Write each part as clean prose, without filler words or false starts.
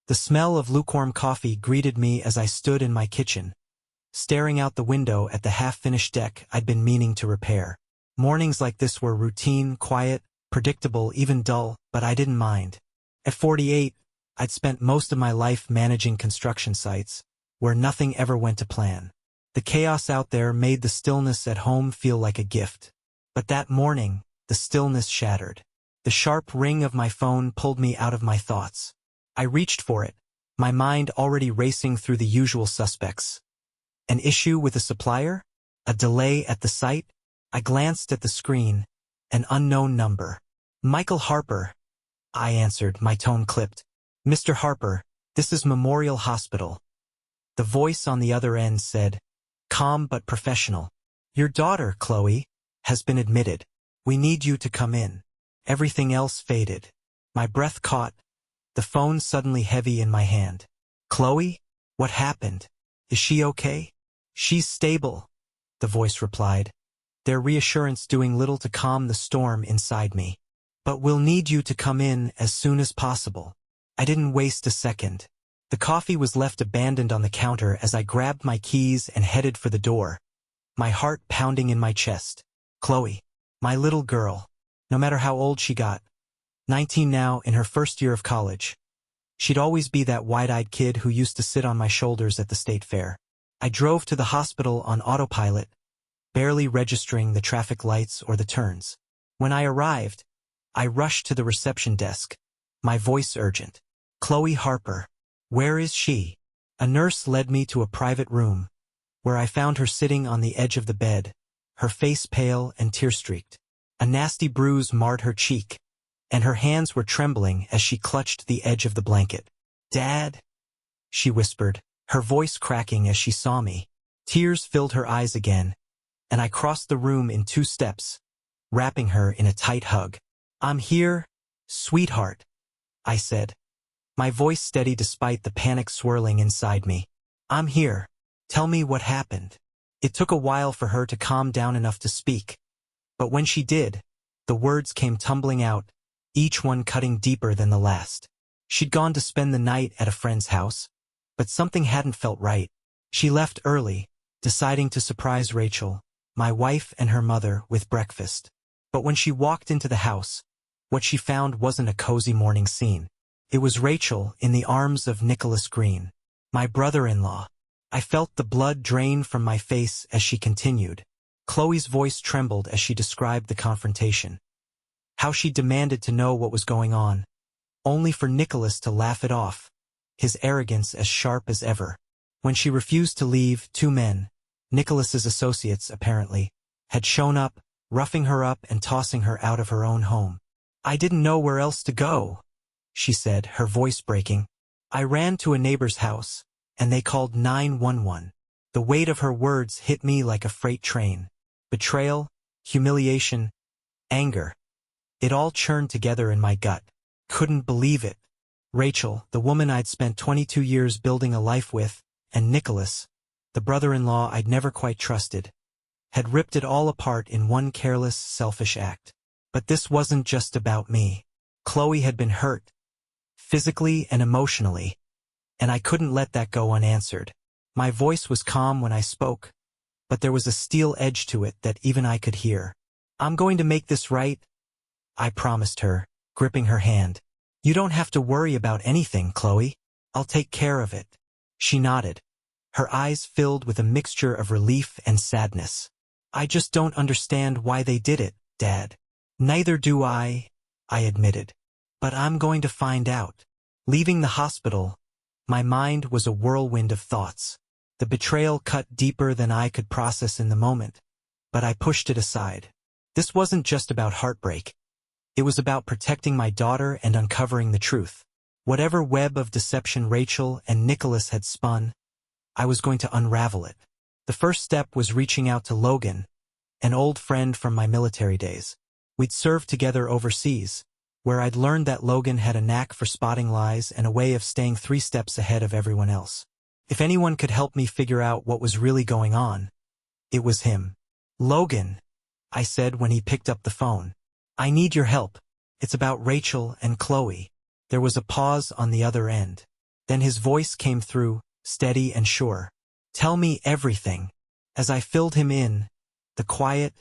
The smell of lukewarm coffee greeted me as I stood in my kitchen, staring out the window at the half-finished deck I'd been meaning to repair. Mornings like this were routine, quiet, predictable, even dull, but I didn't mind. At 48, I'd spent most of my life managing construction sites, where nothing ever went to plan. The chaos out there made the stillness at home feel like a gift. But that morning, the stillness shattered. The sharp ring of my phone pulled me out of my thoughts. I reached for it, my mind already racing through the usual suspects. An issue with a supplier? A delay at the site? I glanced at the screen. An unknown number. Michael Harper. I answered, my tone clipped. Mr. Harper, this is Memorial Hospital. The voice on the other end said, calm but professional. Your daughter, Chloe, has been admitted. We need you to come in. Everything else faded. My breath caught, the phone suddenly heavy in my hand. Chloe? What happened? Is she okay? She's stable, the voice replied, their reassurance doing little to calm the storm inside me. But we'll need you to come in as soon as possible. I didn't waste a second. The coffee was left abandoned on the counter as I grabbed my keys and headed for the door, my heart pounding in my chest. Chloe, my little girl, no matter how old she got, 19 now, in her first year of college. She'd always be that wide-eyed kid who used to sit on my shoulders at the state fair. I drove to the hospital on autopilot, barely registering the traffic lights or the turns. When I arrived, I rushed to the reception desk, my voice urgent. Chloe Harper. Where is she? A nurse led me to a private room, where I found her sitting on the edge of the bed, her face pale and tear-streaked. A nasty bruise marred her cheek, and her hands were trembling as she clutched the edge of the blanket. Dad? She whispered, her voice cracking as she saw me. Tears filled her eyes again, and I crossed the room in 2 steps, wrapping her in a tight hug. I'm here, sweetheart, I said, my voice steady despite the panic swirling inside me. I'm here. Tell me what happened. It took a while for her to calm down enough to speak, but when she did, the words came tumbling out, each one cutting deeper than the last. She'd gone to spend the night at a friend's house, but something hadn't felt right. She left early, deciding to surprise Rachel, my wife and her mother, with breakfast. But when she walked into the house, what she found wasn't a cozy morning scene. It was Rachel in the arms of Nicholas Green, my brother-in-law. I felt the blood drain from my face as she continued. Chloe's voice trembled as she described the confrontation. How she demanded to know what was going on, only for Nicholas to laugh it off, his arrogance as sharp as ever. When she refused to leave, 2 men, Nicholas's associates apparently, had shown up, roughing her up and tossing her out of her own home. I didn't know where else to go, she said, her voice breaking. I ran to a neighbor's house, and they called 911. The weight of her words hit me like a freight train. Betrayal, humiliation, anger. It all churned together in my gut. Couldn't believe it. Rachel, the woman I'd spent 22 years building a life with, and Nicholas, the brother-in-law I'd never quite trusted, had ripped it all apart in one careless, selfish act. But this wasn't just about me. Chloe had been hurt, physically and emotionally, and I couldn't let that go unanswered. My voice was calm when I spoke, but there was a steel edge to it that even I could hear. I'm going to make this right, I promised her, gripping her hand. You don't have to worry about anything, Chloe. I'll take care of it. She nodded, her eyes filled with a mixture of relief and sadness. I just don't understand why they did it, Dad. Neither do I admitted. But I'm going to find out. Leaving the hospital, my mind was a whirlwind of thoughts. The betrayal cut deeper than I could process in the moment, but I pushed it aside. This wasn't just about heartbreak. It was about protecting my daughter and uncovering the truth. Whatever web of deception Rachel and Nicholas had spun, I was going to unravel it. The first step was reaching out to Logan, an old friend from my military days. We'd served together overseas, where I'd learned that Logan had a knack for spotting lies and a way of staying 3 steps ahead of everyone else. If anyone could help me figure out what was really going on, it was him. Logan, I said when he picked up the phone. I need your help. It's about Rachel and Chloe. There was a pause on the other end. Then his voice came through, steady and sure. Tell me everything. As I filled him in, the quiet,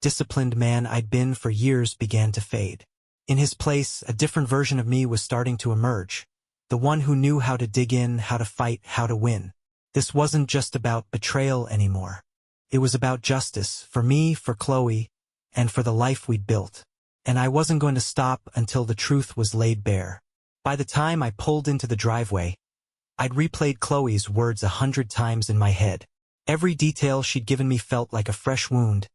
disciplined man I'd been for years began to fade. In his place, a different version of me was starting to emerge. The one who knew how to dig in, how to fight, how to win. This wasn't just about betrayal anymore. It was about justice, for me, for Chloe, and for the life we'd built. And I wasn't going to stop until the truth was laid bare. By the time I pulled into the driveway, I'd replayed Chloe's words 100 times in my head. Every detail she'd given me felt like a fresh wound,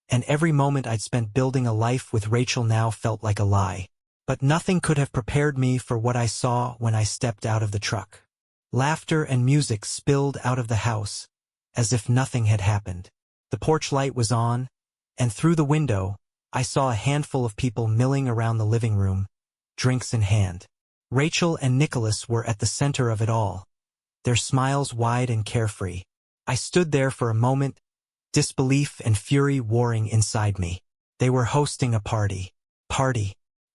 and every moment I'd spent building a life with Rachel now felt like a lie. But nothing could have prepared me for what I saw when I stepped out of the truck. Laughter and music spilled out of the house, as if nothing had happened. The porch light was on, and through the window, I saw a handful of people milling around the living room, drinks in hand. Rachel and Nicholas were at the center of it all, their smiles wide and carefree. I stood there for a moment, disbelief and fury warring inside me. They were hosting a party.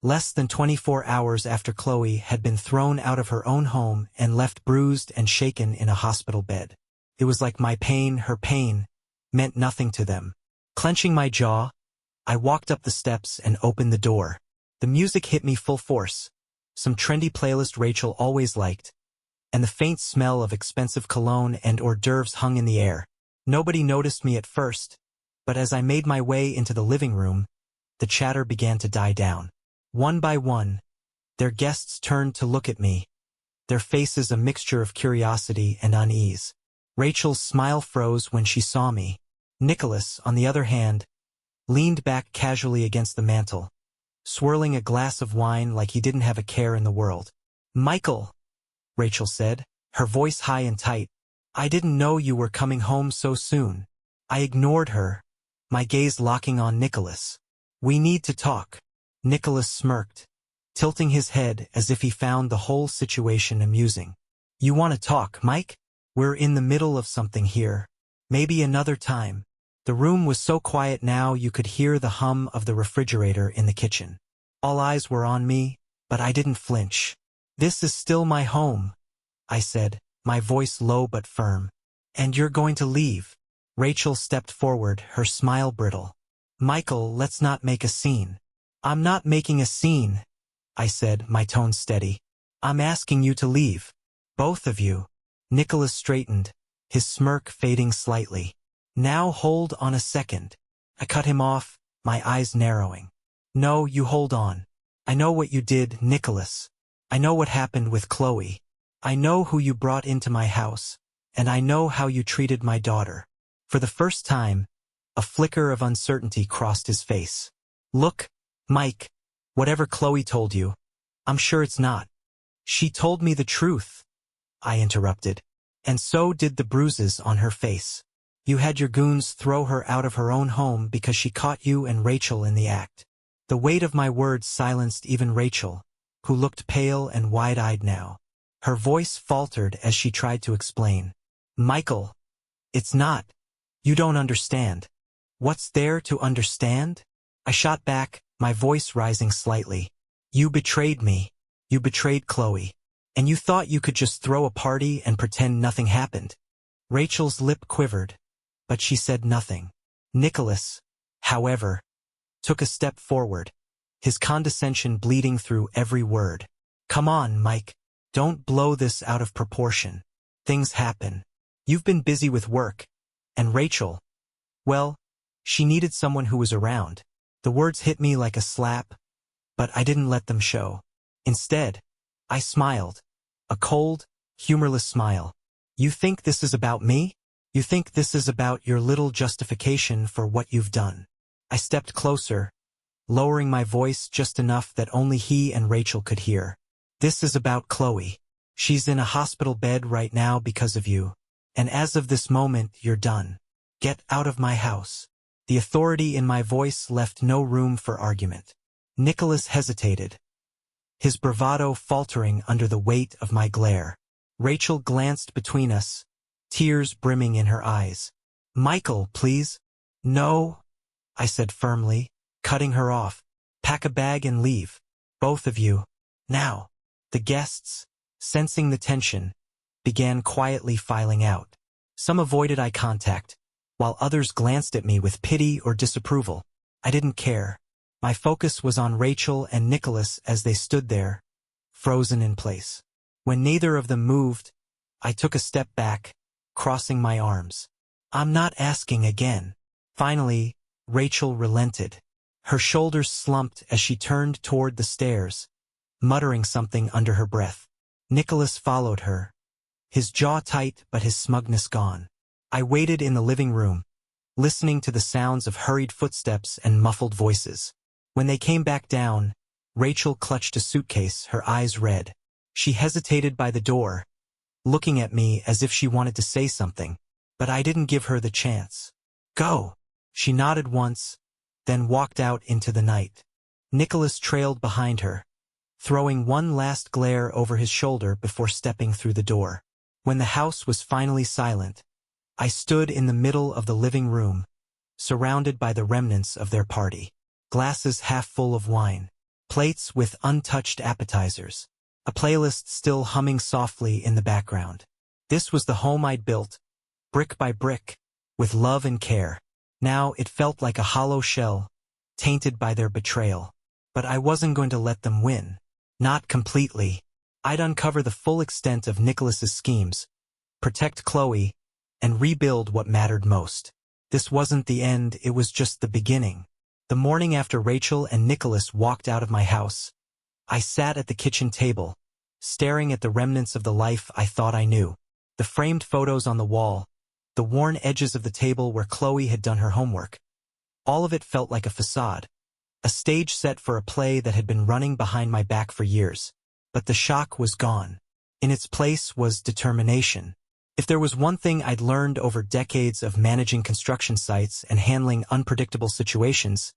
Less than 24 hours after Chloe had been thrown out of her own home and left bruised and shaken in a hospital bed. It was like my pain, her pain, meant nothing to them. Clenching my jaw, I walked up the steps and opened the door. The music hit me full force, some trendy playlist Rachel always liked, and the faint smell of expensive cologne and hors d'oeuvres hung in the air. Nobody noticed me at first, but as I made my way into the living room, the chatter began to die down. One by one, their guests turned to look at me, their faces a mixture of curiosity and unease. Rachel's smile froze when she saw me. Nicholas, on the other hand, leaned back casually against the mantel, swirling a glass of wine like he didn't have a care in the world. "Michael," Rachel said, her voice high and tight, "I didn't know you were coming home so soon." I ignored her, my gaze locking on Nicholas. "We need to talk." Nicholas smirked, tilting his head as if he found the whole situation amusing. "You want to talk, Mike? We're in the middle of something here. Maybe another time." The room was so quiet now you could hear the hum of the refrigerator in the kitchen. All eyes were on me, but I didn't flinch. "This is still my home," I said, my voice low but firm. "And you're going to leave." Rachel stepped forward, her smile brittle. "Michael, let's not make a scene." "I'm not making a scene," I said, my tone steady. "I'm asking you to leave. Both of you." Nicholas straightened, his smirk fading slightly. "Now hold on a second." I cut him off, my eyes narrowing. "No, you hold on. I know what you did, Nicholas. I know what happened with Chloe. I know who you brought into my house, and I know how you treated my daughter." For the first time, a flicker of uncertainty crossed his face. "Look, Mike, whatever Chloe told you, I'm sure it's not." "She told me the truth," I interrupted. "And so did the bruises on her face. You had your goons throw her out of her own home because she caught you and Rachel in the act." The weight of my words silenced even Rachel, who looked pale and wide-eyed now. Her voice faltered as she tried to explain. "Michael, it's not. You don't understand." "What's there to understand?" I shot back, my voice rising slightly. "You betrayed me. You betrayed Chloe. And you thought you could just throw a party and pretend nothing happened." Rachel's lip quivered, but she said nothing. Nicholas, however, took a step forward, his condescension bleeding through every word. "Come on, Mike. Don't blow this out of proportion. Things happen. You've been busy with work. And Rachel, well, she needed someone who was around." The words hit me like a slap, but I didn't let them show. Instead, I smiled, a cold, humorless smile. "You think this is about me? You think this is about your little justification for what you've done?" I stepped closer, lowering my voice just enough that only he and Rachel could hear. "This is about Chloe. She's in a hospital bed right now because of you. And as of this moment, you're done. Get out of my house." The authority in my voice left no room for argument. Nicholas hesitated, his bravado faltering under the weight of my glare. Rachel glanced between us, tears brimming in her eyes. "Michael, please." "No," I said firmly, cutting her off. "Pack a bag and leave. Both of you. Now." The guests, sensing the tension, began quietly filing out. Some avoided eye contact, while others glanced at me with pity or disapproval. I didn't care. My focus was on Rachel and Nicholas as they stood there, frozen in place. When neither of them moved, I took a step back, crossing my arms. I'm not asking again. Finally, Rachel relented. Her shoulders slumped as she turned toward the stairs, muttering something under her breath. Nicholas followed her, his jaw tight but his smugness gone. I waited in the living room, listening to the sounds of hurried footsteps and muffled voices. When they came back down, Rachel clutched a suitcase, her eyes red. She hesitated by the door, looking at me as if she wanted to say something, but I didn't give her the chance. Go! She nodded once, then walked out into the night. Nicholas trailed behind her, throwing one last glare over his shoulder before stepping through the door. When the house was finally silent, I stood in the middle of the living room, surrounded by the remnants of their party. Glasses half full of wine, plates with untouched appetizers, a playlist still humming softly in the background. This was the home I'd built, brick by brick, with love and care. Now it felt like a hollow shell, tainted by their betrayal. But I wasn't going to let them win. Not completely. I'd uncover the full extent of Nicholas's schemes, protect Chloe, and rebuild what mattered most. This wasn't the end, it was just the beginning. The morning after Rachel and Nicholas walked out of my house, I sat at the kitchen table, staring at the remnants of the life I thought I knew. The framed photos on the wall, the worn edges of the table where Chloe had done her homework. All of it felt like a facade, a stage set for a play that had been running behind my back for years. But the shock was gone. In its place was determination. If there was one thing I'd learned over decades of managing construction sites and handling unpredictable situations,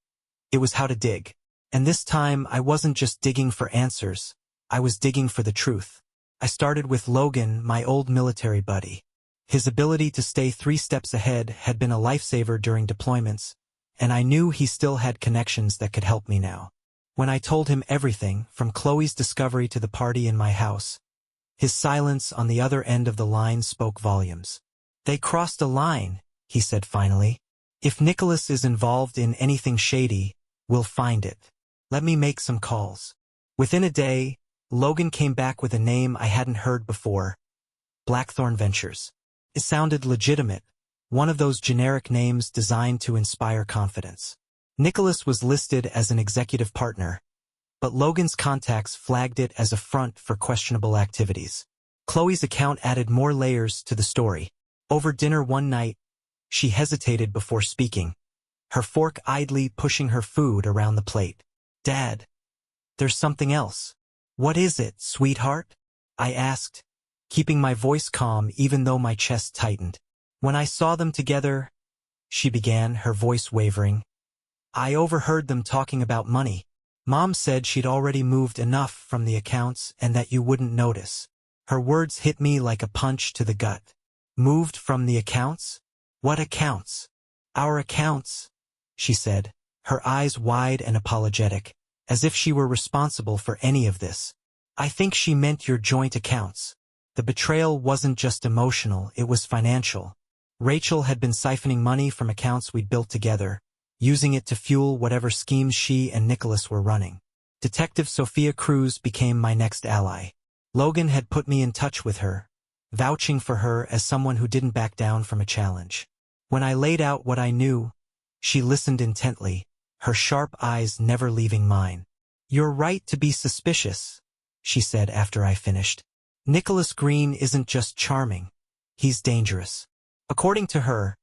it was how to dig. And this time, I wasn't just digging for answers. I was digging for the truth. I started with Logan, my old military buddy. His ability to stay 3 steps ahead had been a lifesaver during deployments, and I knew he still had connections that could help me now. When I told him everything, from Chloe's discovery to the party in my house, his silence on the other end of the line spoke volumes. They crossed a line, he said finally. If Nicholas is involved in anything shady, we'll find it. Let me make some calls. Within a day, Logan came back with a name I hadn't heard before, Blackthorn Ventures. It sounded legitimate, one of those generic names designed to inspire confidence. Nicholas was listed as an executive partner, but Logan's contacts flagged it as a front for questionable activities. Chloe's account added more layers to the story. Over dinner one night, she hesitated before speaking, her fork idly pushing her food around the plate. Dad, there's something else. What is it, sweetheart? I asked, keeping my voice calm even though my chest tightened. When I saw them together, she began, her voice wavering. I overheard them talking about money. Mom said she'd already moved enough from the accounts and that you wouldn't notice. Her words hit me like a punch to the gut. Moved from the accounts? What accounts? Our accounts, she said, her eyes wide and apologetic, as if she were responsible for any of this. I think she meant your joint accounts. The betrayal wasn't just emotional, it was financial. Rachel had been siphoning money from accounts we'd built together, using it to fuel whatever schemes she and Nicholas were running. Detective Sophia Cruz became my next ally. Logan had put me in touch with her, vouching for her as someone who didn't back down from a challenge. When I laid out what I knew, she listened intently, her sharp eyes never leaving mine. You're right to be suspicious, she said after I finished. Nicholas Green isn't just charming, he's dangerous. According to her,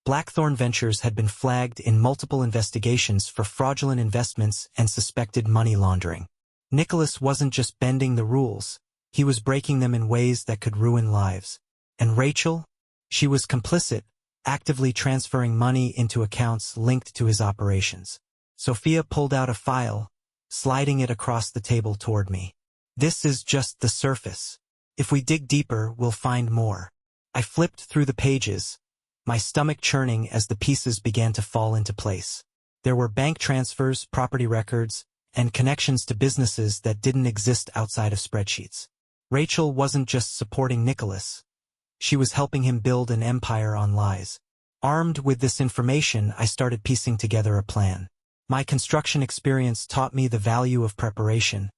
Blackthorn Ventures had been flagged in multiple investigations for fraudulent investments and suspected money laundering. Nicholas wasn't just bending the rules, he was breaking them in ways that could ruin lives. And Rachel? She was complicit, actively transferring money into accounts linked to his operations. Sophia pulled out a file, sliding it across the table toward me. This is just the surface. If we dig deeper, we'll find more. I flipped through the pages, my stomach churning as the pieces began to fall into place. There were bank transfers, property records, and connections to businesses that didn't exist outside of spreadsheets. Rachel wasn't just supporting Nicholas. She was helping him build an empire on lies. Armed with this information, I started piecing together a plan. My construction experience taught me the value of preparation,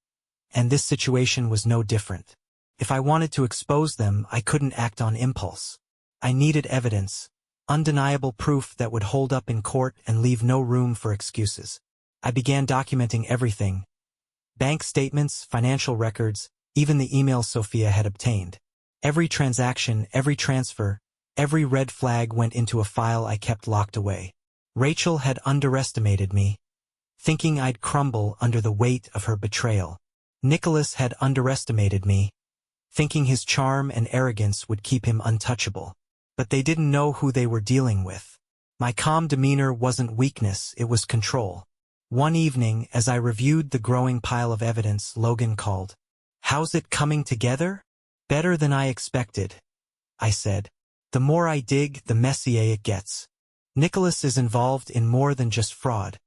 and this situation was no different. If I wanted to expose them, I couldn't act on impulse. I needed evidence, undeniable proof that would hold up in court and leave no room for excuses. I began documenting everything: bank statements, financial records, even the emails Sophia had obtained. Every transaction, every transfer, every red flag went into a file I kept locked away. Rachel had underestimated me, thinking I'd crumble under the weight of her betrayal. Nicholas had underestimated me, thinking his charm and arrogance would keep him untouchable. But they didn't know who they were dealing with. My calm demeanor wasn't weakness, it was control. One evening, as I reviewed the growing pile of evidence, Logan called. "How's it coming together?" "Better than I expected," I said. "The more I dig, the messier it gets. Nicholas is involved in more than just fraud.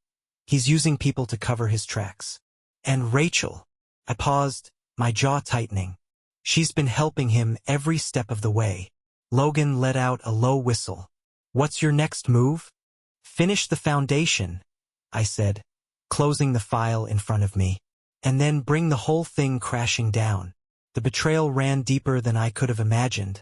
He's using people to cover his tracks. And Rachel," I paused, my jaw tightening. "She's been helping him every step of the way." Logan let out a low whistle. "What's your next move?" "Finish the foundation," I said, closing the file in front of me. "And then bring the whole thing crashing down." The betrayal ran deeper than I could have imagined,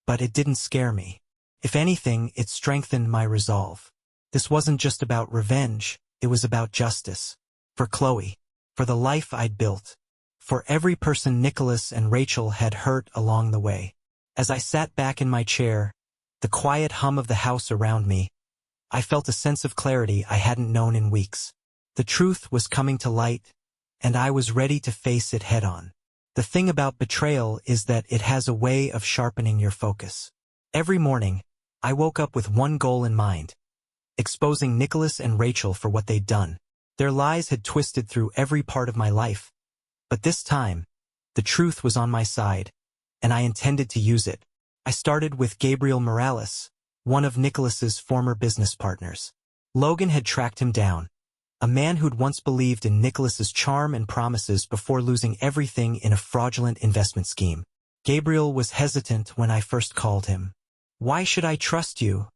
but it didn't scare me. If anything, it strengthened my resolve. This wasn't just about revenge, it was about justice. For Chloe. For the life I'd built. For every person Nicholas and Rachel had hurt along the way. As I sat back in my chair, the quiet hum of the house around me, I felt a sense of clarity I hadn't known in weeks. The truth was coming to light, and I was ready to face it head-on. The thing about betrayal is that it has a way of sharpening your focus. Every morning, I woke up with one goal in mind: exposing Nicholas and Rachel for what they'd done. Their lies had twisted through every part of my life. But this time, the truth was on my side, and I intended to use it. I started with Gabriel Morales, one of Nicholas's former business partners. Logan had tracked him down, a man who'd once believed in Nicholas's charm and promises before losing everything in a fraudulent investment scheme. Gabriel was hesitant when I first called him. "Why should I trust you?"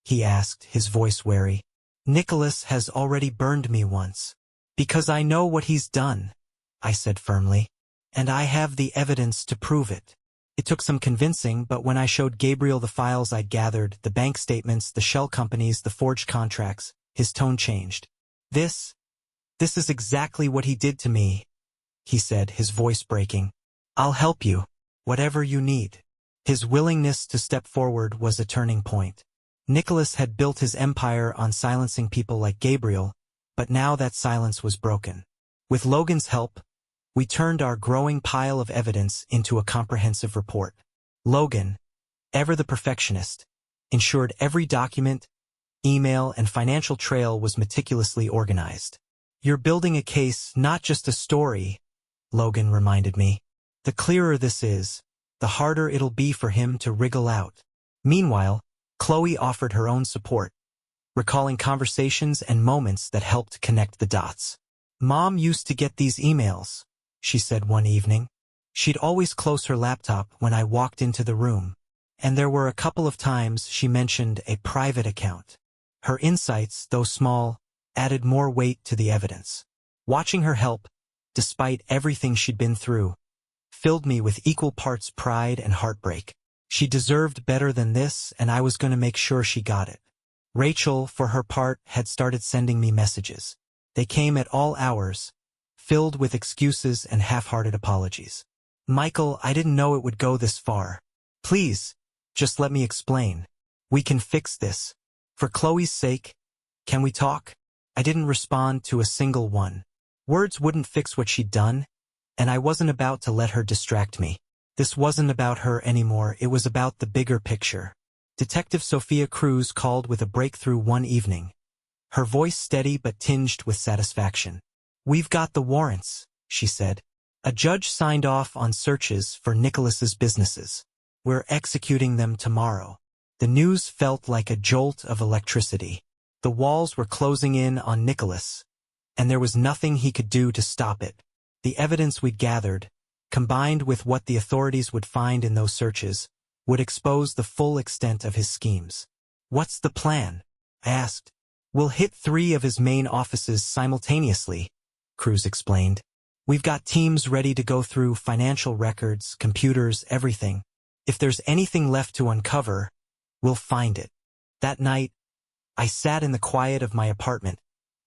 he asked, his voice wary. "Nicholas has already burned me once." "Because I know what he's done," I said firmly. "And I have the evidence to prove it." It took some convincing, but when I showed Gabriel the files I'd gathered, the bank statements, the shell companies, the forged contracts, his tone changed. This is exactly what he did to me," he said, his voice breaking. "I'll help you, whatever you need." His willingness to step forward was a turning point. Nicholas had built his empire on silencing people like Gabriel, but now that silence was broken. With Logan's help, we turned our growing pile of evidence into a comprehensive report. Logan, ever the perfectionist, ensured every document, email, and financial trail was meticulously organized. "You're building a case, not just a story," Logan reminded me. "The clearer this is, the harder it'll be for him to wriggle out." Meanwhile, Chloe offered her own support, recalling conversations and moments that helped connect the dots. "Mom used to get these emails," she said one evening. "She'd always close her laptop when I walked into the room, and there were a couple of times she mentioned a private account." Her insights, though small, added more weight to the evidence. Watching her help, despite everything she'd been through, filled me with equal parts pride and heartbreak. She deserved better than this, and I was going to make sure she got it. Rachel, for her part, had started sending me messages. They came at all hours, filled with excuses and half-hearted apologies. "Michael, I didn't know it would go this far. Please, just let me explain. We can fix this. For Chloe's sake, can we talk?" I didn't respond to a single one. Words wouldn't fix what she'd done, and I wasn't about to let her distract me. This wasn't about her anymore, it was about the bigger picture. Detective Sophia Cruz called with a breakthrough one evening, her voice steady but tinged with satisfaction. "We've got the warrants," she said. "A judge signed off on searches for Nicholas's businesses. We're executing them tomorrow." The news felt like a jolt of electricity. The walls were closing in on Nicholas, and there was nothing he could do to stop it. The evidence we'd gathered, combined with what the authorities would find in those searches, would expose the full extent of his schemes. "What's the plan?" I asked. "We'll hit 3 of his main offices simultaneously," Cruz explained. "We've got teams ready to go through financial records, computers, everything. If there's anything left to uncover, we'll find it." That night, I sat in the quiet of my apartment,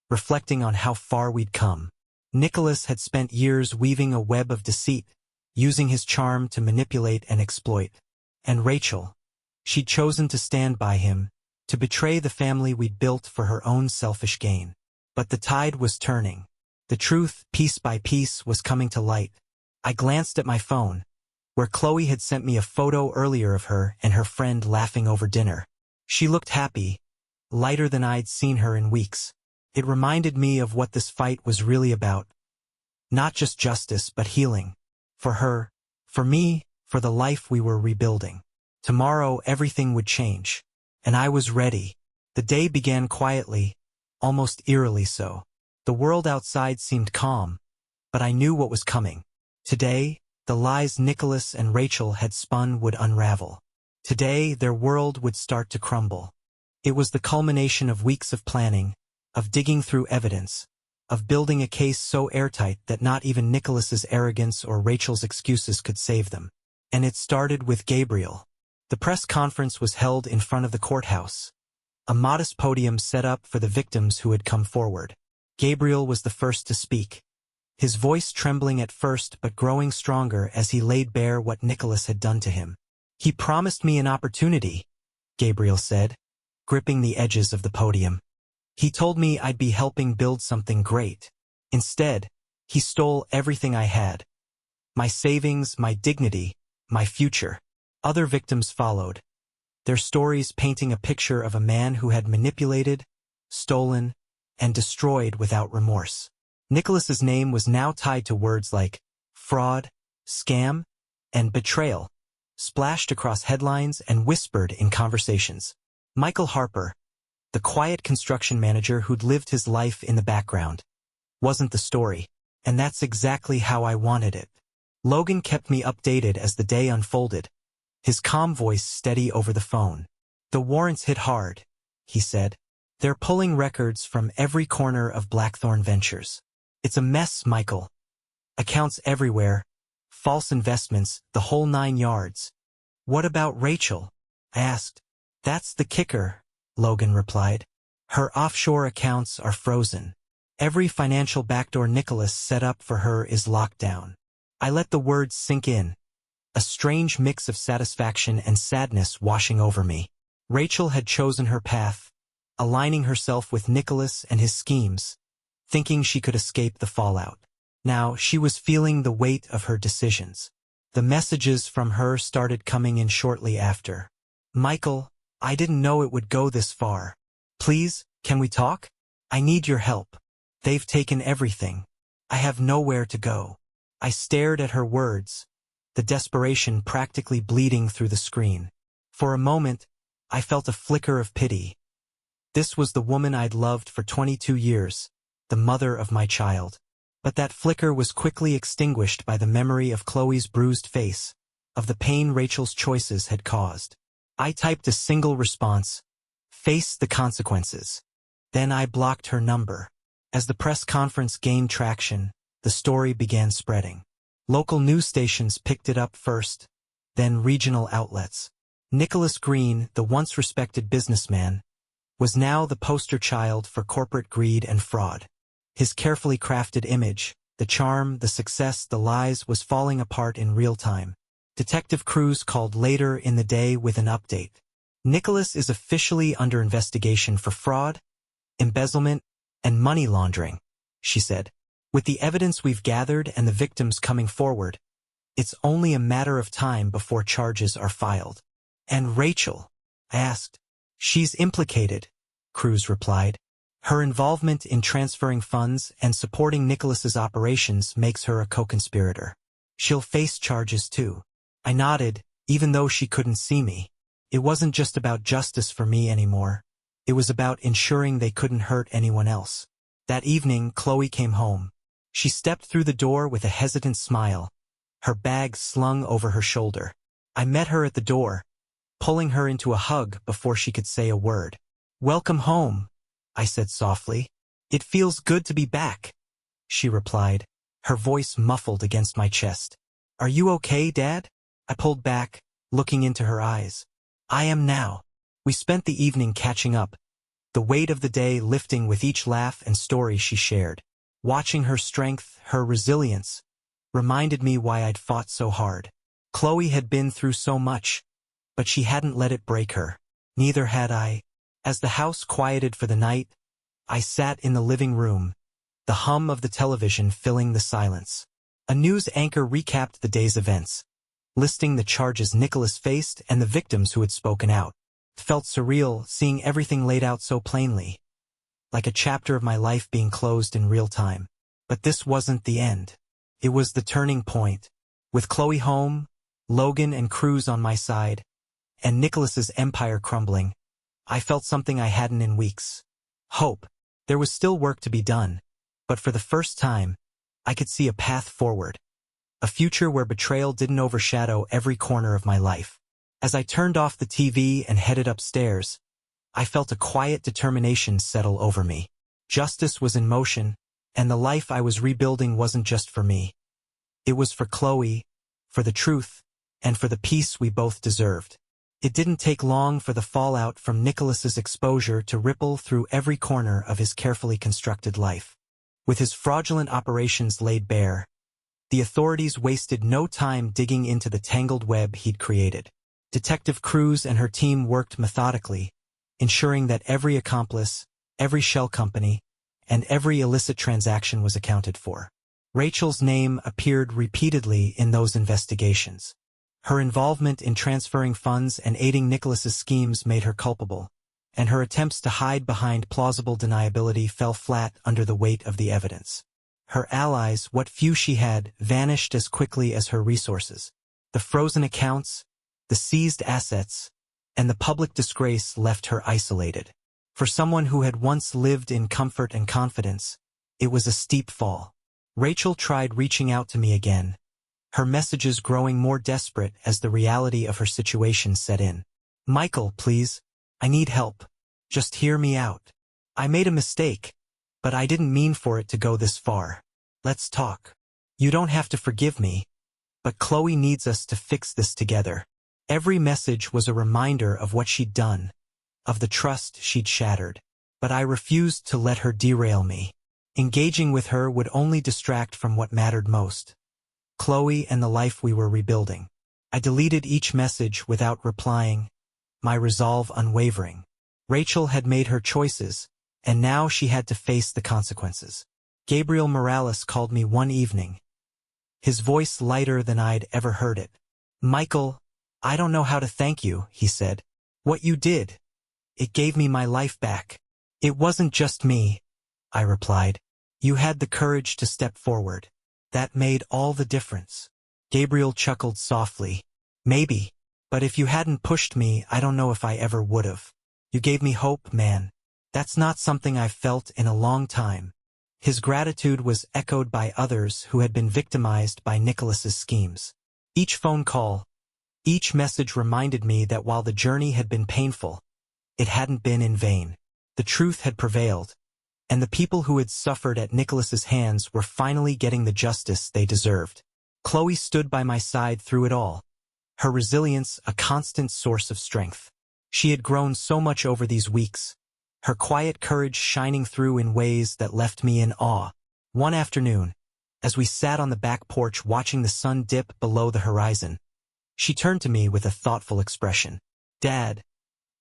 reflecting on how far we'd come. Nicholas had spent years weaving a web of deceit, using his charm to manipulate and exploit. And Rachel, she'd chosen to stand by him, to betray the family we'd built for her own selfish gain. But the tide was turning. The truth, piece by piece, was coming to light. I glanced at my phone, where Chloe had sent me a photo earlier of her and her friend laughing over dinner. She looked happy, lighter than I'd seen her in weeks. It reminded me of what this fight was really about. Not just justice, but healing. For her, for me, for the life we were rebuilding. Tomorrow everything would change. And I was ready. The day began quietly, almost eerily so. The world outside seemed calm, but I knew what was coming. Today, the lies Nicholas and Rachel had spun would unravel. Today, their world would start to crumble. It was the culmination of weeks of planning, of digging through evidence, of building a case so airtight that not even Nicholas's arrogance or Rachel's excuses could save them. And it started with Gabriel. The press conference was held in front of the courthouse, a modest podium set up for the victims who had come forward. Gabriel was the first to speak, his voice trembling at first but growing stronger as he laid bare what Nicholas had done to him. "He promised me an opportunity," Gabriel said, gripping the edges of the podium. "He told me I'd be helping build something great. Instead, he stole everything I had. My savings, my dignity, my future." Other victims followed, their stories painting a picture of a man who had manipulated, stolen, and destroyed without remorse. Nicholas's name was now tied to words like fraud, scam, and betrayal, splashed across headlines and whispered in conversations. Michael Harper, the quiet construction manager who'd lived his life in the background, wasn't the story. And that's exactly how I wanted it. Logan kept me updated as the day unfolded, his calm voice steady over the phone. "The warrants hit hard," he said. "They're pulling records from every corner of Blackthorn Ventures. It's a mess, Michael. Accounts everywhere, false investments, the whole 9 yards." "What about Rachel?" I asked. "That's the kicker," Logan replied. "Her offshore accounts are frozen. Every financial backdoor Nicholas set up for her is locked down." I let the words sink in, a strange mix of satisfaction and sadness washing over me. Rachel had chosen her path, aligning herself with Nicholas and his schemes, thinking she could escape the fallout. Now she was feeling the weight of her decisions. The messages from her started coming in shortly after. "Michael, I didn't know it would go this far. Please, can we talk? I need your help. They've taken everything. I have nowhere to go." I stared at her words, the desperation practically bleeding through the screen. For a moment, I felt a flicker of pity. This was the woman I'd loved for 22 years, the mother of my child. But that flicker was quickly extinguished by the memory of Chloe's bruised face, of the pain Rachel's choices had caused. I typed a single response: "Face the consequences." Then I blocked her number. As the press conference gained traction, the story began spreading. Local news stations picked it up first, then regional outlets. Nicholas Green, the once respected businessman, was now the poster child for corporate greed and fraud. His carefully crafted image, the charm, the success, the lies, was falling apart in real time. Detective Cruz called later in the day with an update. "Nicholas is officially under investigation for fraud, embezzlement, and money laundering," she said. "With the evidence we've gathered and the victims coming forward, it's only a matter of time before charges are filed." "And Rachel?" I asked. "She's implicated," Cruz replied. "Her involvement in transferring funds and supporting Nicholas's operations makes her a co-conspirator. She'll face charges too." I nodded, even though she couldn't see me. It wasn't just about justice for me anymore. It was about ensuring they couldn't hurt anyone else. That evening, Chloe came home. She stepped through the door with a hesitant smile, her bag slung over her shoulder. I met her at the door, pulling her into a hug before she could say a word. "Welcome home," I said softly. "It feels good to be back," she replied, her voice muffled against my chest. "Are you okay, Dad?" I pulled back, looking into her eyes. "I am now." We spent the evening catching up, the weight of the day lifting with each laugh and story she shared. Watching her strength, her resilience, reminded me why I'd fought so hard. Chloe had been through so much, but she hadn't let it break her. Neither had I. As the house quieted for the night, I sat in the living room, the hum of the television filling the silence. A news anchor recapped the day's events, listing the charges Nicholas faced and the victims who had spoken out. It felt surreal, seeing everything laid out so plainly, like a chapter of my life being closed in real time. But this wasn't the end. It was the turning point. With Chloe home, Logan and Cruz on my side, and Nicholas's empire crumbling, I felt something I hadn't in weeks. Hope. There was still work to be done, but for the first time, I could see a path forward. A future where betrayal didn't overshadow every corner of my life. As I turned off the TV and headed upstairs, I felt a quiet determination settle over me. Justice was in motion, and the life I was rebuilding wasn't just for me. It was for Chloe, for the truth, and for the peace we both deserved. It didn't take long for the fallout from Nicholas's exposure to ripple through every corner of his carefully constructed life. With his fraudulent operations laid bare, the authorities wasted no time digging into the tangled web he'd created. Detective Cruz and her team worked methodically, ensuring that every accomplice, every shell company, and every illicit transaction was accounted for. Rachel's name appeared repeatedly in those investigations. Her involvement in transferring funds and aiding Nicholas's schemes made her culpable, and her attempts to hide behind plausible deniability fell flat under the weight of the evidence. Her allies, what few she had, vanished as quickly as her resources. The frozen accounts, the seized assets, and the public disgrace left her isolated. For someone who had once lived in comfort and confidence, it was a steep fall. Rachel tried reaching out to me again, her messages growing more desperate as the reality of her situation set in. "Michael, please. I need help. Just hear me out. I made a mistake, but I didn't mean for it to go this far. Let's talk. You don't have to forgive me, but Chloe needs us to fix this together." Every message was a reminder of what she'd done, of the trust she'd shattered. But I refused to let her derail me. Engaging with her would only distract from what mattered most: Chloe and the life we were rebuilding. I deleted each message without replying, my resolve unwavering. Rachel had made her choices, and now she had to face the consequences. Gabriel Morales called me one evening, his voice lighter than I'd ever heard it. "Michael, I don't know how to thank you," he said. "What you did, it gave me my life back." "It wasn't just me," I replied. "You had the courage to step forward. That made all the difference." Gabriel chuckled softly. "Maybe, but if you hadn't pushed me, I don't know if I ever would've. You gave me hope, man. That's not something I've felt in a long time." His gratitude was echoed by others who had been victimized by Nicholas's schemes. Each phone call, each message reminded me that while the journey had been painful, it hadn't been in vain. The truth had prevailed, and the people who had suffered at Nicholas's hands were finally getting the justice they deserved. Chloe stood by my side through it all, her resilience a constant source of strength. She had grown so much over these weeks, her quiet courage shining through in ways that left me in awe. One afternoon, as we sat on the back porch watching the sun dip below the horizon, she turned to me with a thoughtful expression. "Dad,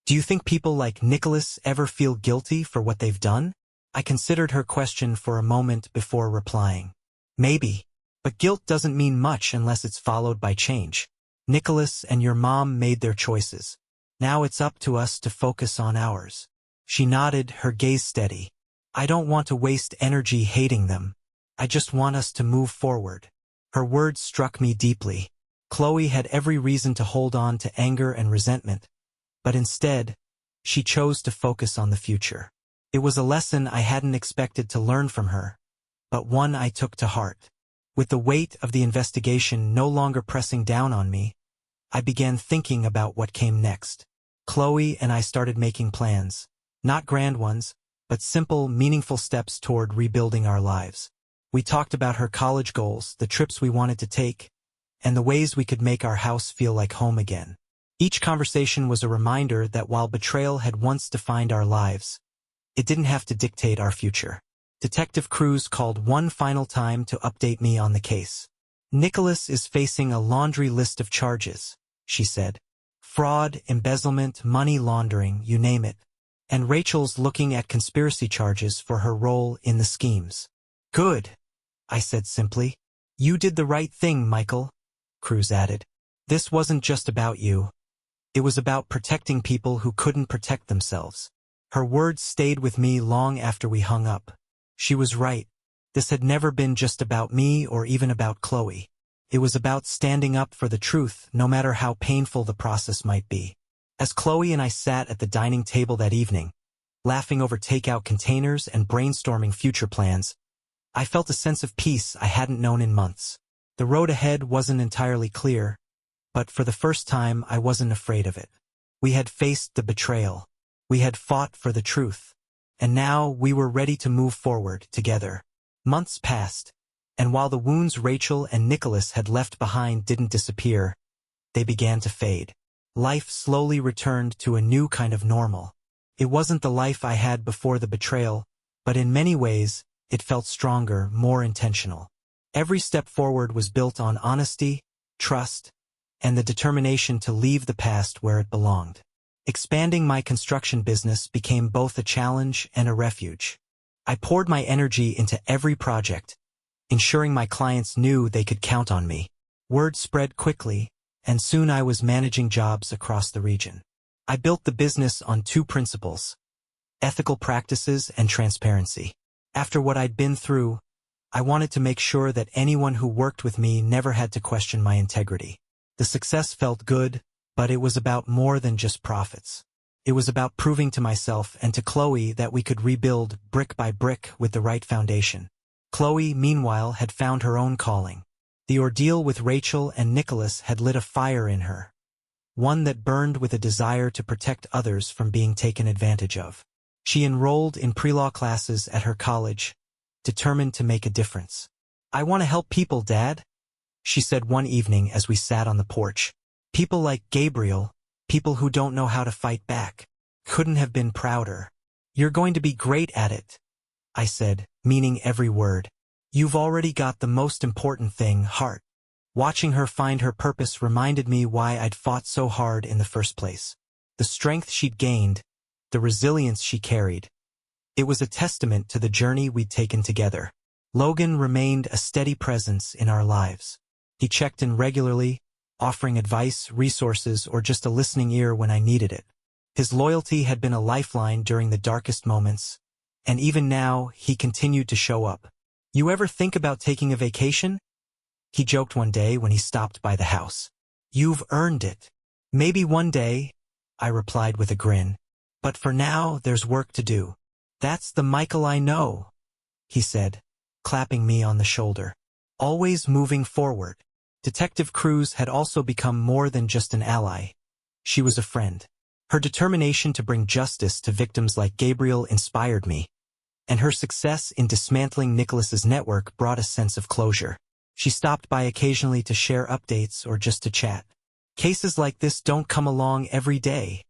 do you think people like Nicholas ever feel guilty for what they've done?" I considered her question for a moment before replying. "Maybe, but guilt doesn't mean much unless it's followed by change. Nicholas and your mom made their choices. Now it's up to us to focus on ours." She nodded, her gaze steady. "I don't want to waste energy hating them. I just want us to move forward." Her words struck me deeply. Chloe had every reason to hold on to anger and resentment, but instead, she chose to focus on the future. It was a lesson I hadn't expected to learn from her, but one I took to heart. With the weight of the investigation no longer pressing down on me, I began thinking about what came next. Chloe and I started making plans. Not grand ones, but simple, meaningful steps toward rebuilding our lives. We talked about her college goals, the trips we wanted to take, and the ways we could make our house feel like home again. Each conversation was a reminder that while betrayal had once defined our lives, it didn't have to dictate our future. Detective Cruz called one final time to update me on the case. "Nicholas is facing a laundry list of charges," she said. "Fraud, embezzlement, money laundering, you name it. And Rachel's looking at conspiracy charges for her role in the schemes." "Good," I said simply. "You did the right thing, Michael," Cruz added. "This wasn't just about you. It was about protecting people who couldn't protect themselves." Her words stayed with me long after we hung up. She was right. This had never been just about me or even about Chloe. It was about standing up for the truth, no matter how painful the process might be. As Chloe and I sat at the dining table that evening, laughing over takeout containers and brainstorming future plans, I felt a sense of peace I hadn't known in months. The road ahead wasn't entirely clear, but for the first time I wasn't afraid of it. We had faced the betrayal. We had fought for the truth. And now we were ready to move forward together. Months passed, and while the wounds Rachel and Nicholas had left behind didn't disappear, they began to fade. Life slowly returned to a new kind of normal. It wasn't the life I had before the betrayal, but in many ways, it felt stronger, more intentional. Every step forward was built on honesty, trust, and the determination to leave the past where it belonged. Expanding my construction business became both a challenge and a refuge. I poured my energy into every project, ensuring my clients knew they could count on me. Word spread quickly, and soon I was managing jobs across the region. I built the business on two principles: ethical practices and transparency. After what I'd been through, I wanted to make sure that anyone who worked with me never had to question my integrity. The success felt good, but it was about more than just profits. It was about proving to myself and to Chloe that we could rebuild brick by brick with the right foundation. Chloe, meanwhile, had found her own calling. The ordeal with Rachel and Nicholas had lit a fire in her, one that burned with a desire to protect others from being taken advantage of. She enrolled in pre-law classes at her college, determined to make a difference. "I want to help people, Dad," she said one evening as we sat on the porch. "People like Gabriel, people who don't know how to fight back." Couldn't have been prouder. "You're going to be great at it," I said, meaning every word. "You've already got the most important thing, heart." Watching her find her purpose reminded me why I'd fought so hard in the first place. The strength she'd gained, the resilience she carried. It was a testament to the journey we'd taken together. Logan remained a steady presence in our lives. He checked in regularly, offering advice, resources, or just a listening ear when I needed it. His loyalty had been a lifeline during the darkest moments, and even now he continued to show up. "You ever think about taking a vacation?" he joked one day when he stopped by the house. "You've earned it." "Maybe one day," I replied with a grin. "But for now, there's work to do." "That's the Michael I know," he said, clapping me on the shoulder. "Always moving forward." Detective Cruz had also become more than just an ally. She was a friend. Her determination to bring justice to victims like Gabriel inspired me, and her success in dismantling Nicholas's network brought a sense of closure. She stopped by occasionally to share updates or just to chat. "Cases like this don't come along every day,"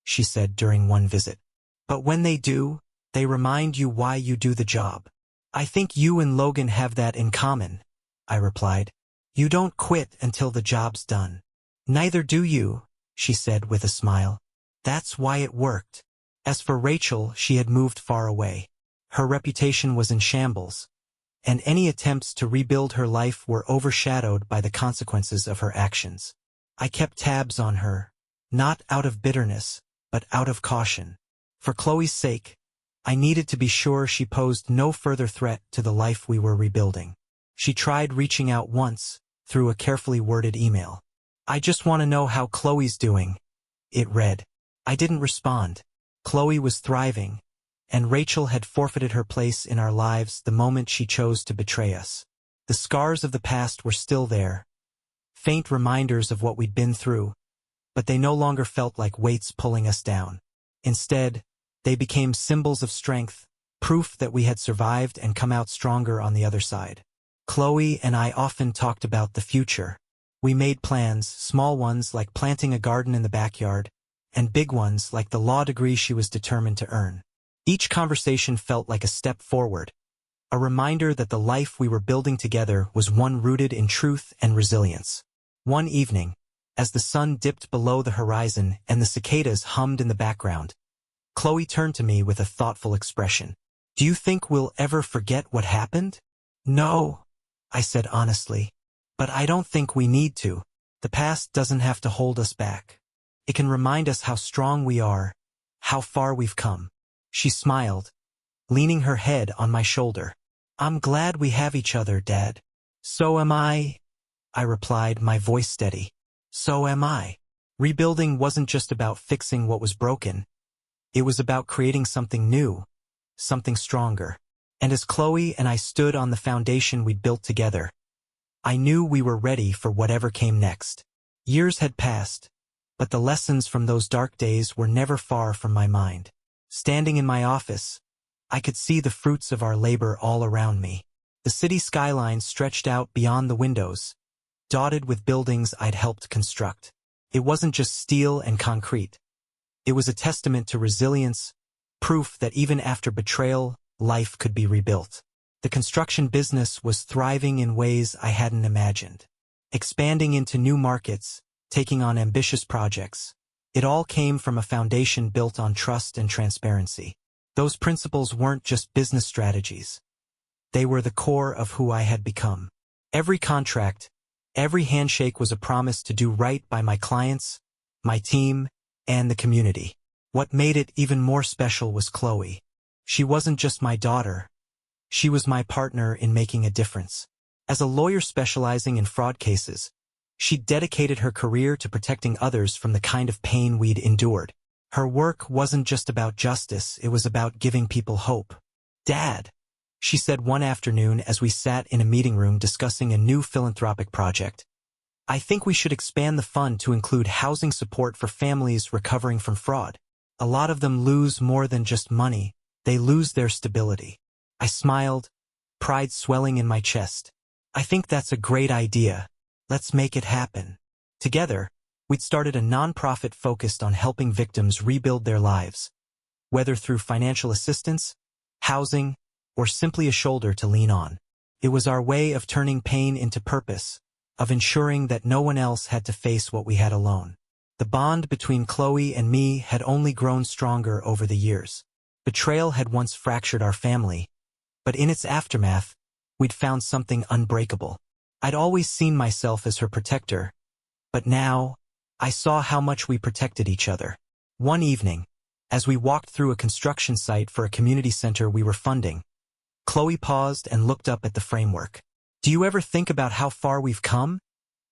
she said during one visit. "But when they do, they remind you why you do the job." "I think you and Logan have that in common," I replied. "You don't quit until the job's done." "Neither do you," she said with a smile. "That's why it worked." As for Rachel, she had moved far away. Her reputation was in shambles, and any attempts to rebuild her life were overshadowed by the consequences of her actions. I kept tabs on her, not out of bitterness, but out of caution. For Chloe's sake, I needed to be sure she posed no further threat to the life we were rebuilding. She tried reaching out once, through a carefully worded email. "I just want to know how Chloe's doing," it read. I didn't respond. Chloe was thriving, and Rachel had forfeited her place in our lives the moment she chose to betray us. The scars of the past were still there, faint reminders of what we'd been through, but they no longer felt like weights pulling us down. Instead, they became symbols of strength, proof that we had survived and come out stronger on the other side. Chloe and I often talked about the future. We made plans, small ones like planting a garden in the backyard, and big ones like the law degree she was determined to earn. Each conversation felt like a step forward, a reminder that the life we were building together was one rooted in truth and resilience. One evening, as the sun dipped below the horizon and the cicadas hummed in the background, Chloe turned to me with a thoughtful expression. "Do you think we'll ever forget what happened?" "No," I said honestly, "but I don't think we need to. The past doesn't have to hold us back. It can remind us how strong we are, how far we've come." She smiled, leaning her head on my shoulder. "I'm glad we have each other, Dad." "So am I," I replied, my voice steady. "So am I." Rebuilding wasn't just about fixing what was broken. It was about creating something new, something stronger. And as Chloe and I stood on the foundation we'd built together, I knew we were ready for whatever came next. Years had passed, but the lessons from those dark days were never far from my mind. Standing in my office, I could see the fruits of our labor all around me. The city skyline stretched out beyond the windows, dotted with buildings I'd helped construct. It wasn't just steel and concrete. It was a testament to resilience, proof that even after betrayal, life could be rebuilt. The construction business was thriving in ways I hadn't imagined. Expanding into new markets, taking on ambitious projects. It all came from a foundation built on trust and transparency. Those principles weren't just business strategies. They were the core of who I had become. Every contract, every handshake was a promise to do right by my clients, my team, and the community. What made it even more special was Chloe. She wasn't just my daughter. She was my partner in making a difference. As a lawyer specializing in fraud cases, she dedicated her career to protecting others from the kind of pain we'd endured. Her work wasn't just about justice, it was about giving people hope. "Dad," she said one afternoon as we sat in a meeting room discussing a new philanthropic project, "I think we should expand the fund to include housing support for families recovering from fraud. A lot of them lose more than just money, they lose their stability." I smiled, pride swelling in my chest. "I think that's a great idea. Let's make it happen." Together, we'd started a nonprofit focused on helping victims rebuild their lives, whether through financial assistance, housing, or simply a shoulder to lean on. It was our way of turning pain into purpose, of ensuring that no one else had to face what we had alone. The bond between Chloe and me had only grown stronger over the years. Betrayal had once fractured our family, but in its aftermath, we'd found something unbreakable. I'd always seen myself as her protector, but now, I saw how much we protected each other. One evening, as we walked through a construction site for a community center we were funding, Chloe paused and looked up at the framework. "Do you ever think about how far we've come?"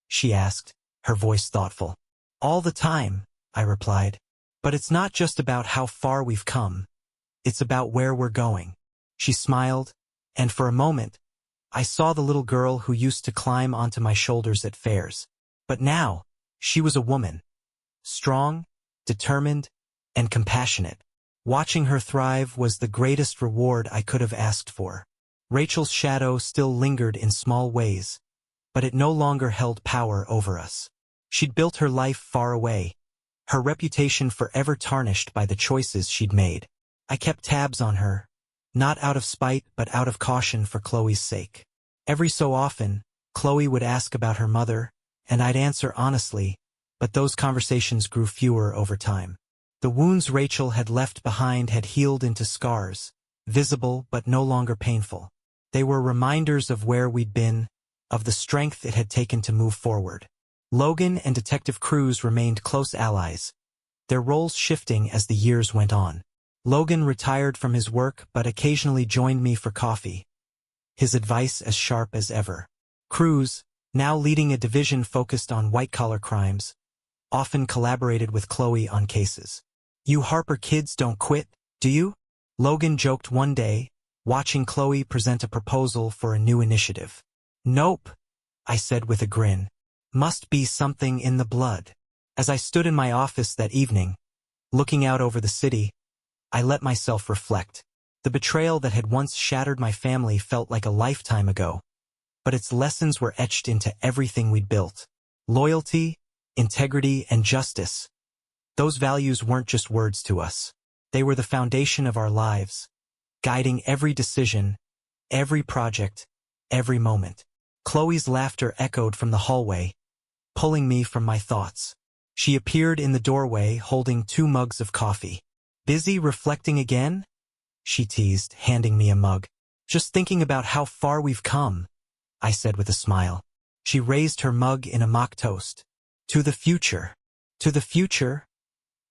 she asked, her voice thoughtful. "All the time," I replied. "But it's not just about how far we've come. It's about where we're going." She smiled, and for a moment, I saw the little girl who used to climb onto my shoulders at fairs. But now, she was a woman. Strong, determined, and compassionate. Watching her thrive was the greatest reward I could have asked for. Rachel's shadow still lingered in small ways, but it no longer held power over us. She'd built her life far away, her reputation forever tarnished by the choices she'd made. I kept tabs on her, not out of spite but out of caution for Chloe's sake. Every so often, Chloe would ask about her mother, and I'd answer honestly, but those conversations grew fewer over time. The wounds Rachel had left behind had healed into scars, visible but no longer painful. They were reminders of where we'd been, of the strength it had taken to move forward. Logan and Detective Cruz remained close allies, their roles shifting as the years went on. Logan retired from his work but occasionally joined me for coffee, his advice as sharp as ever. Cruz, now leading a division focused on white-collar crimes, often collaborated with Chloe on cases. "You Harper kids don't quit, do you?" Logan joked one day, watching Chloe present a proposal for a new initiative. Nope, I said with a grin. Must be something in the blood. As I stood in my office that evening, looking out over the city, I let myself reflect. The betrayal that had once shattered my family felt like a lifetime ago, but its lessons were etched into everything we'd built. Loyalty, integrity, and justice. Those values weren't just words to us. They were the foundation of our lives, guiding every decision, every project, every moment. Chloe's laughter echoed from the hallway, pulling me from my thoughts. She appeared in the doorway holding 2 mugs of coffee. Busy reflecting again? She teased, handing me a mug. Just thinking about how far we've come, I said with a smile. She raised her mug in a mock toast. To the future. To the future,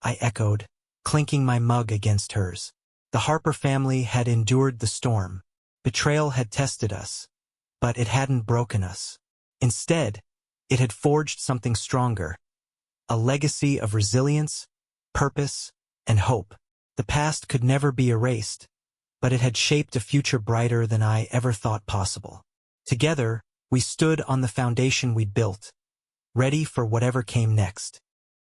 I echoed, clinking my mug against hers. The Harper family had endured the storm. Betrayal had tested us, but it hadn't broken us. Instead, it had forged something stronger, a legacy of resilience, purpose, and hope. The past could never be erased, but it had shaped a future brighter than I ever thought possible. Together, we stood on the foundation we'd built, ready for whatever came next.